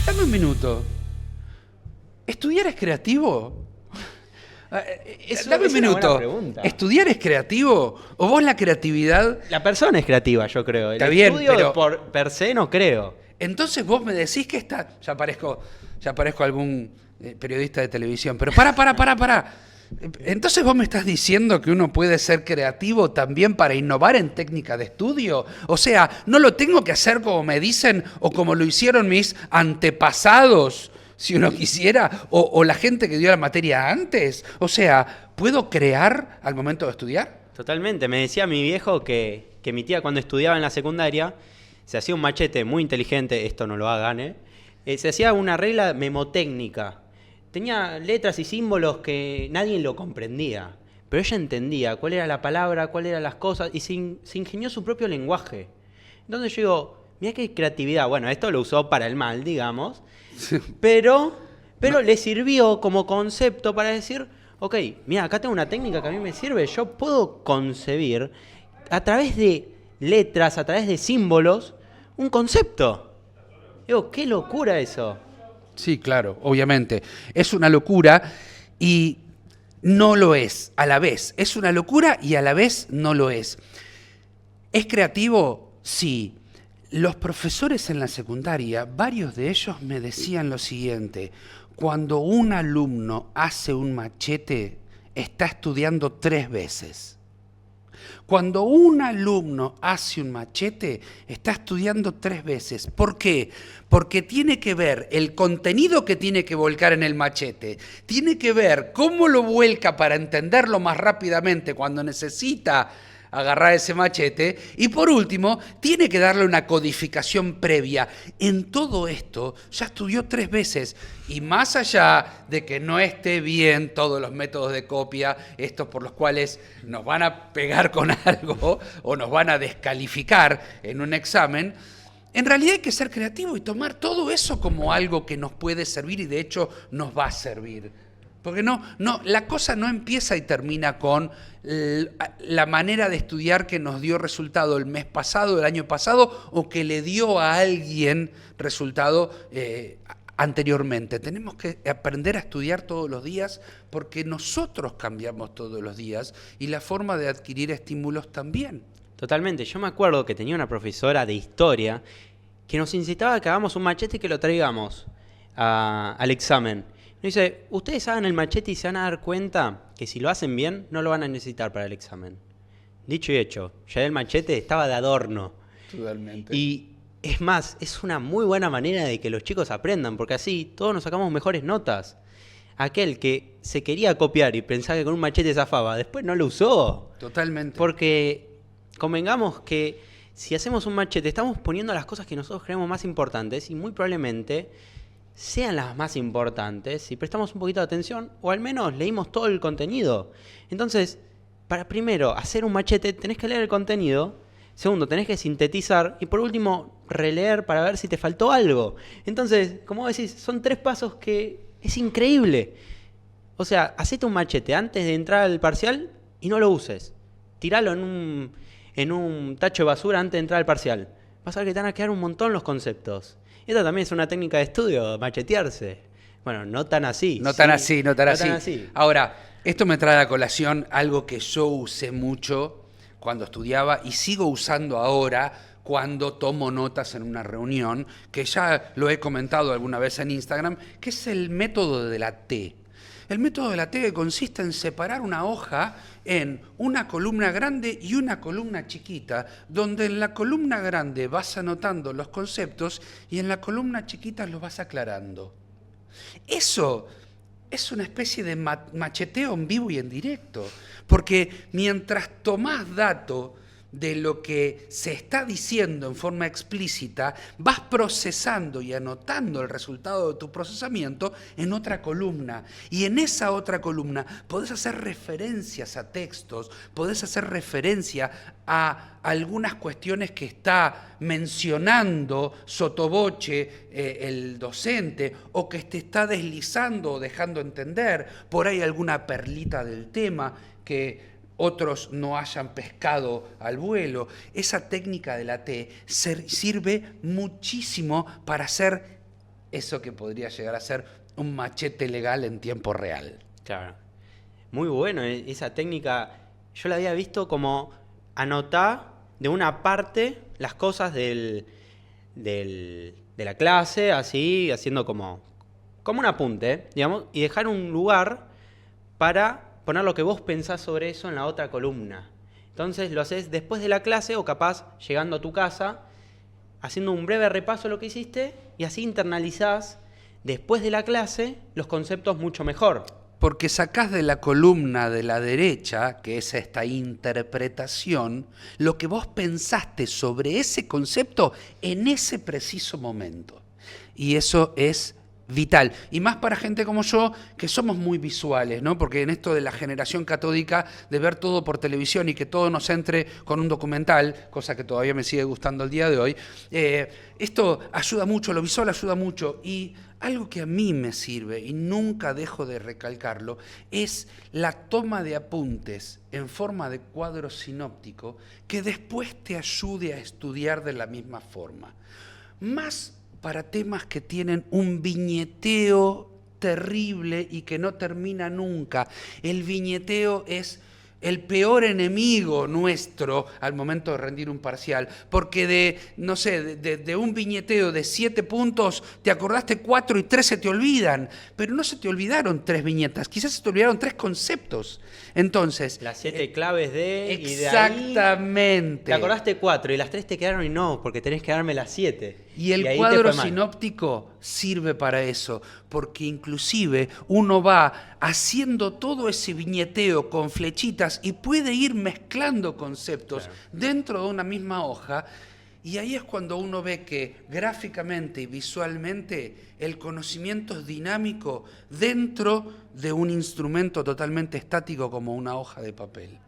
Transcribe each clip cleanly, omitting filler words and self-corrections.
Dame un minuto. ¿Estudiar es creativo? Dame un una buena minuto. pregunta. ¿Estudiar es creativo? ¿O vos la creatividad? La persona es creativa, yo creo. El Está bien, estudio pero- por per se no creo. Entonces vos me decís que está... Ya parezco algún periodista de televisión. Pero para. Entonces vos me estás diciendo que uno puede ser creativo también para innovar en técnica de estudio. O sea, no lo tengo que hacer como me dicen o como lo hicieron mis antepasados, si uno quisiera, o la gente que dio la materia antes. O sea, ¿puedo crear al momento de estudiar? Totalmente. Me decía mi viejo que mi tía cuando estudiaba en la secundaria se hacía un machete muy inteligente, esto no lo hagan, se hacía una regla memotécnica. Tenía letras y símbolos que nadie lo comprendía, pero ella entendía cuál era la palabra, cuáles eran las cosas y se ingenió su propio lenguaje. Entonces yo digo, mira qué creatividad. Bueno, esto lo usó para el mal, digamos, pero le sirvió como concepto para decir, ok, mira, acá tengo una técnica que a mí me sirve, yo puedo concebir a través de letras, a través de símbolos, un concepto. Digo, qué locura eso. Sí, claro, obviamente. Es una locura y no lo es a la vez. Es una locura y a la vez no lo es. ¿Es creativo? Sí. Los profesores en la secundaria, varios de ellos me decían lo siguiente: cuando un alumno hace un machete, está estudiando 3 veces. Cuando un alumno hace un machete, está estudiando 3 veces. ¿Por qué? Porque tiene que ver el contenido que tiene que volcar en el machete, tiene que ver cómo lo vuelca para entenderlo más rápidamente cuando necesita agarrar ese machete, y por último, tiene que darle una codificación previa. En todo esto ya estudió 3 veces, y más allá de que no esté bien todos los métodos de copia, estos por los cuales nos van a pegar con algo o nos van a descalificar en un examen, en realidad hay que ser creativo y tomar todo eso como algo que nos puede servir y de hecho nos va a servir. Porque la cosa no empieza y termina con la manera de estudiar que nos dio resultado el mes pasado, el año pasado, o que le dio a alguien resultado anteriormente. Tenemos que aprender a estudiar todos los días porque nosotros cambiamos todos los días y la forma de adquirir estímulos también. Totalmente. Yo me acuerdo que tenía una profesora de historia que nos incitaba a que hagamos un machete y que lo traigamos al examen. Nos dice, ustedes hagan el machete y se van a dar cuenta que si lo hacen bien, no lo van a necesitar para el examen. Dicho y hecho, ya el machete estaba de adorno. Totalmente. Y es más, es una muy buena manera de que los chicos aprendan, porque así todos nos sacamos mejores notas. Aquel que se quería copiar y pensaba que con un machete zafaba, después no lo usó. Totalmente. Porque convengamos que si hacemos un machete, estamos poniendo las cosas que nosotros creemos más importantes y muy probablemente sean las más importantes si prestamos un poquito de atención o al menos leímos todo el contenido. Entonces, para primero hacer un machete tenés que leer el contenido, segundo tenés que sintetizar y por último releer para ver si te faltó algo. Entonces, como decís, son 3 pasos que es increíble. O sea, hacete un machete antes de entrar al parcial y no lo uses. Tiralo en un tacho de basura antes de entrar al parcial. Vas a ver que te van a quedar un montón los conceptos. Esta también es una técnica de estudio, machetearse. Bueno, no tan así. No tan así. Ahora, esto me trae a colación algo que yo usé mucho cuando estudiaba y sigo usando ahora cuando tomo notas en una reunión, que ya lo he comentado alguna vez en Instagram, que es el método de la T. El método de la T consiste en separar una hoja en una columna grande y una columna chiquita, donde en la columna grande vas anotando los conceptos y en la columna chiquita los vas aclarando. Eso es una especie de macheteo en vivo y en directo, porque mientras tomás dato de lo que se está diciendo en forma explícita, vas procesando y anotando el resultado de tu procesamiento en otra columna. Y en esa otra columna podés hacer referencias a textos, podés hacer referencia a algunas cuestiones que está mencionando sotovoce el docente o que te está deslizando o dejando entender, por ahí alguna perlita del tema que otros no hayan pescado al vuelo. Esa técnica de la T sirve muchísimo para ser eso que podría llegar a ser un machete legal en tiempo real. Claro. Muy bueno esa técnica. Yo la había visto como anotar de una parte las cosas de la clase, así, haciendo como un apunte, digamos, y dejar un lugar para poner lo que vos pensás sobre eso en la otra columna. Entonces lo haces después de la clase o capaz llegando a tu casa, haciendo un breve repaso de lo que hiciste y así internalizás después de la clase los conceptos mucho mejor. Porque sacás de la columna de la derecha, que es esta interpretación, lo que vos pensaste sobre ese concepto en ese preciso momento. Y eso es vital. Y más para gente como yo, que somos muy visuales, ¿no? Porque en esto de la generación catódica, de ver todo por televisión y que todo nos entre con un documental, cosa que todavía me sigue gustando el día de hoy, esto ayuda mucho, lo visual ayuda mucho. Y algo que a mí me sirve, y nunca dejo de recalcarlo, es la toma de apuntes en forma de cuadro sinóptico que después te ayude a estudiar de la misma forma. Más para temas que tienen un viñeteo terrible y que no termina nunca. El viñeteo es el peor enemigo nuestro al momento de rendir un parcial, porque de un viñeteo de 7 puntos te acordaste 4 y 3 se te olvidan, pero no se te olvidaron 3 viñetas, quizás se te olvidaron 3 conceptos. Entonces, las 7 claves de... Exactamente. Y de ahí te acordaste 4 y las 3 te quedaron y no, porque tenés que darme las 7. Y el cuadro sinóptico sirve para eso, porque inclusive uno va haciendo todo ese viñeteo con flechitas y puede ir mezclando conceptos dentro de una misma hoja, y ahí es cuando uno ve que gráficamente y visualmente el conocimiento es dinámico dentro de un instrumento totalmente estático como una hoja de papel.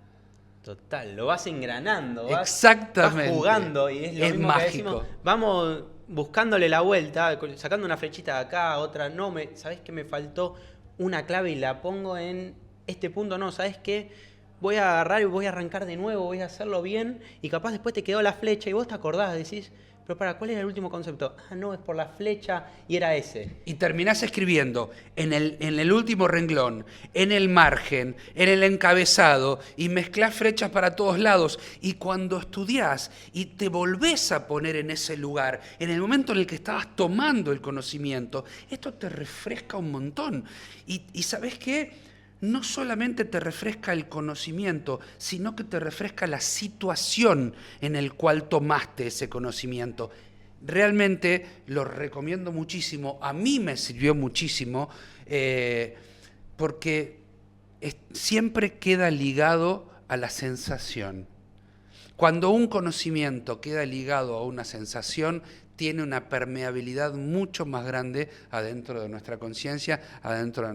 Total, lo vas engranando, Exactamente. Vas jugando y es lo mismo mágico. Que decimos, vamos buscándole la vuelta, sacando una flechita de acá, otra, ¿sabés qué me faltó? Una clave y la pongo en este punto, no, ¿sabés qué? Voy a agarrar y voy a arrancar de nuevo, voy a hacerlo bien y capaz después te quedó la flecha y vos te acordás, decís, pero ¿cuál era el último concepto? Ah, no, es por la flecha y era ese. Y terminás escribiendo en el último renglón, en el margen, en el encabezado, y mezclás flechas para todos lados. Y cuando estudiás y te volvés a poner en ese lugar, en el momento en el que estabas tomando el conocimiento, esto te refresca un montón. Y ¿sabés qué? No solamente te refresca el conocimiento, sino que te refresca la situación en la cual tomaste ese conocimiento. Realmente lo recomiendo muchísimo, a mí me sirvió muchísimo, porque siempre queda ligado a la sensación. Cuando un conocimiento queda ligado a una sensación, tiene una permeabilidad mucho más grande adentro de nuestra conciencia, adentro de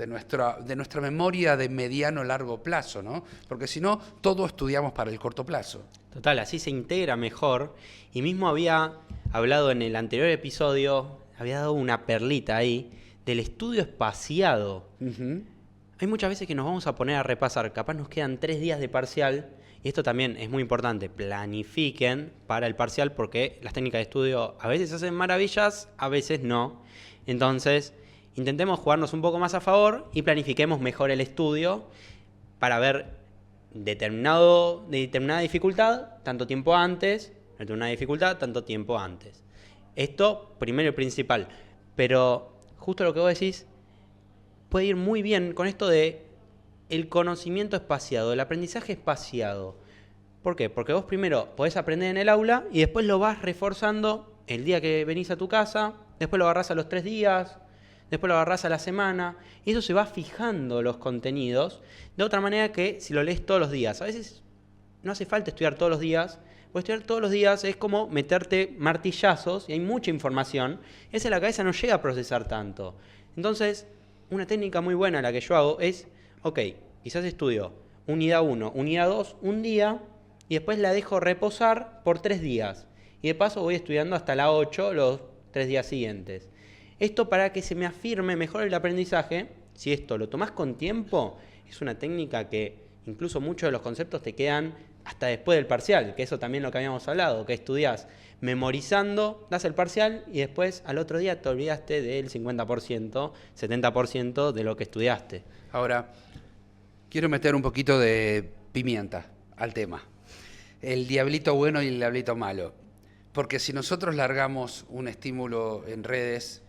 nuestra memoria de mediano largo plazo, ¿no? Porque si no, todo estudiamos para el corto plazo. Total, así se integra mejor. Y mismo había hablado en el anterior episodio, había dado una perlita ahí, del estudio espaciado. Uh-huh. Hay muchas veces que nos vamos a poner a repasar, capaz nos quedan 3 días de parcial, y esto también es muy importante, planifiquen para el parcial porque las técnicas de estudio a veces hacen maravillas, a veces no. Entonces, intentemos jugarnos un poco más a favor y planifiquemos mejor el estudio para ver determinada dificultad, tanto tiempo antes, determinada dificultad, tanto tiempo antes. Esto primero y principal, pero justo lo que vos decís puede ir muy bien con esto de el conocimiento espaciado, el aprendizaje espaciado. ¿Por qué? Porque vos primero podés aprender en el aula y después lo vas reforzando el día que venís a tu casa, después lo agarrás a los 3 días, después lo agarrás a la semana, y eso se va fijando los contenidos de otra manera que si lo lees todos los días. A veces no hace falta estudiar todos los días, porque estudiar todos los días es como meterte martillazos y hay mucha información, esa en la cabeza no llega a procesar tanto. Entonces, una técnica muy buena la que yo hago es, ok, quizás estudio unidad 1, unidad 2, un día, y después la dejo reposar por 3 días. Y de paso voy estudiando hasta la 8 los 3 días siguientes. Esto para que se me afirme mejor el aprendizaje. Si esto lo tomás con tiempo, es una técnica que incluso muchos de los conceptos te quedan hasta después del parcial, que eso también lo que habíamos hablado, que estudiás memorizando, das el parcial y después al otro día te olvidaste del 50%, 70% de lo que estudiaste. Ahora, quiero meter un poquito de pimienta al tema. El diablito bueno y el diablito malo. Porque si nosotros largamos un estímulo en redes,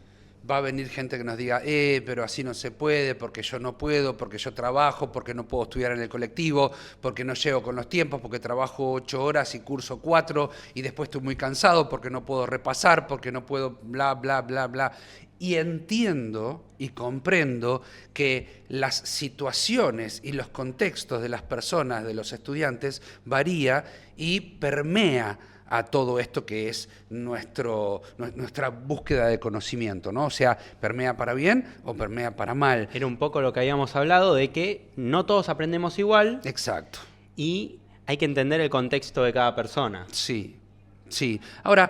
va a venir gente que nos diga, pero así no se puede, porque yo no puedo, porque yo trabajo, porque no puedo estudiar en el colectivo, porque no llego con los tiempos, porque trabajo 8 horas y curso 4 y después estoy muy cansado, porque no puedo repasar, porque no puedo bla, bla, bla, bla. Y entiendo y comprendo que las situaciones y los contextos de las personas, de los estudiantes, varía y permea a todo esto que es nuestra búsqueda de conocimiento, ¿no? O sea, permea para bien o permea para mal. Era un poco lo que habíamos hablado de que no todos aprendemos igual. Exacto. Y hay que entender el contexto de cada persona. Sí, sí. Ahora,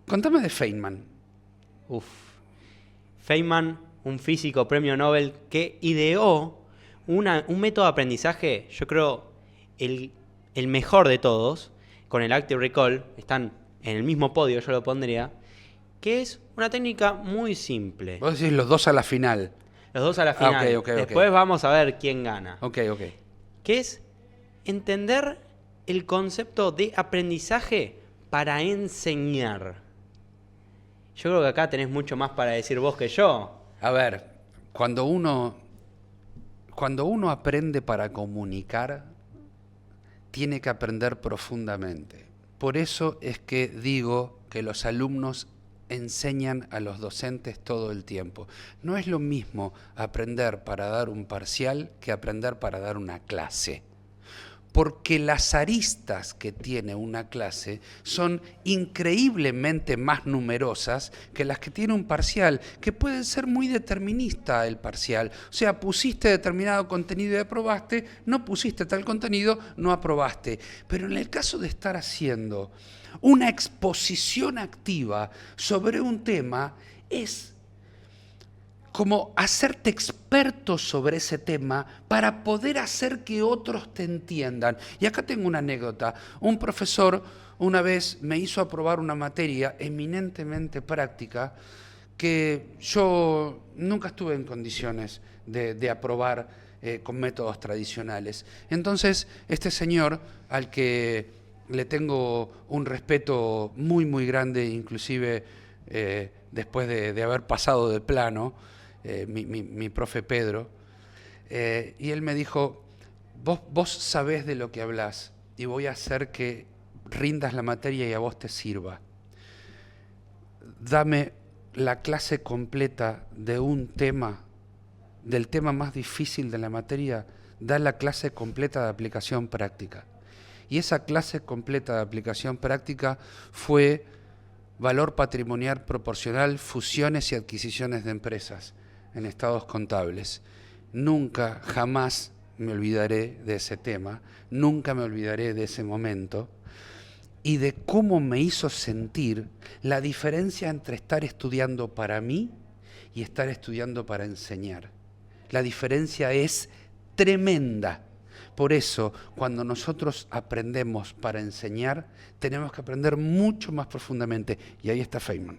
contame de Feynman. Feynman, un físico premio Nobel que ideó un método de aprendizaje, yo creo, el mejor de todos, con el Active Recall, están en el mismo podio, yo lo pondría, que es una técnica muy simple. Vos decís los dos a la final. Los dos a la final. Ok. Después vamos a ver quién gana. Ok. Que es entender el concepto de aprendizaje para enseñar. Yo creo que acá tenés mucho más para decir vos que yo. A ver, cuando uno aprende para comunicar, tiene que aprender profundamente. Por eso es que digo que los alumnos enseñan a los docentes todo el tiempo. No es lo mismo aprender para dar un parcial que aprender para dar una clase. Porque las aristas que tiene una clase son increíblemente más numerosas que las que tiene un parcial, que puede ser muy determinista el parcial. O sea, pusiste determinado contenido y aprobaste, no pusiste tal contenido, no aprobaste. Pero en el caso de estar haciendo una exposición activa sobre un tema, es como hacerte experto sobre ese tema para poder hacer que otros te entiendan. Y acá tengo una anécdota. Un profesor una vez me hizo aprobar una materia eminentemente práctica que yo nunca estuve en condiciones de aprobar con métodos tradicionales. Entonces, este señor, al que le tengo un respeto muy, muy grande, inclusive después de haber pasado de plano, mi profe Pedro, y él me dijo, vos sabés de lo que hablás y voy a hacer que rindas la materia y a vos te sirva. Dame la clase completa de un tema, del tema más difícil de la materia, da la clase completa de aplicación práctica. Y esa clase completa de aplicación práctica fue valor patrimonial proporcional, fusiones y adquisiciones de empresas en estados contables. Nunca, jamás me olvidaré de ese tema, nunca me olvidaré de ese momento y de cómo me hizo sentir la diferencia entre estar estudiando para mí y estar estudiando para enseñar. La diferencia es tremenda. Por eso, cuando nosotros aprendemos para enseñar, tenemos que aprender mucho más profundamente. Y ahí está Feynman.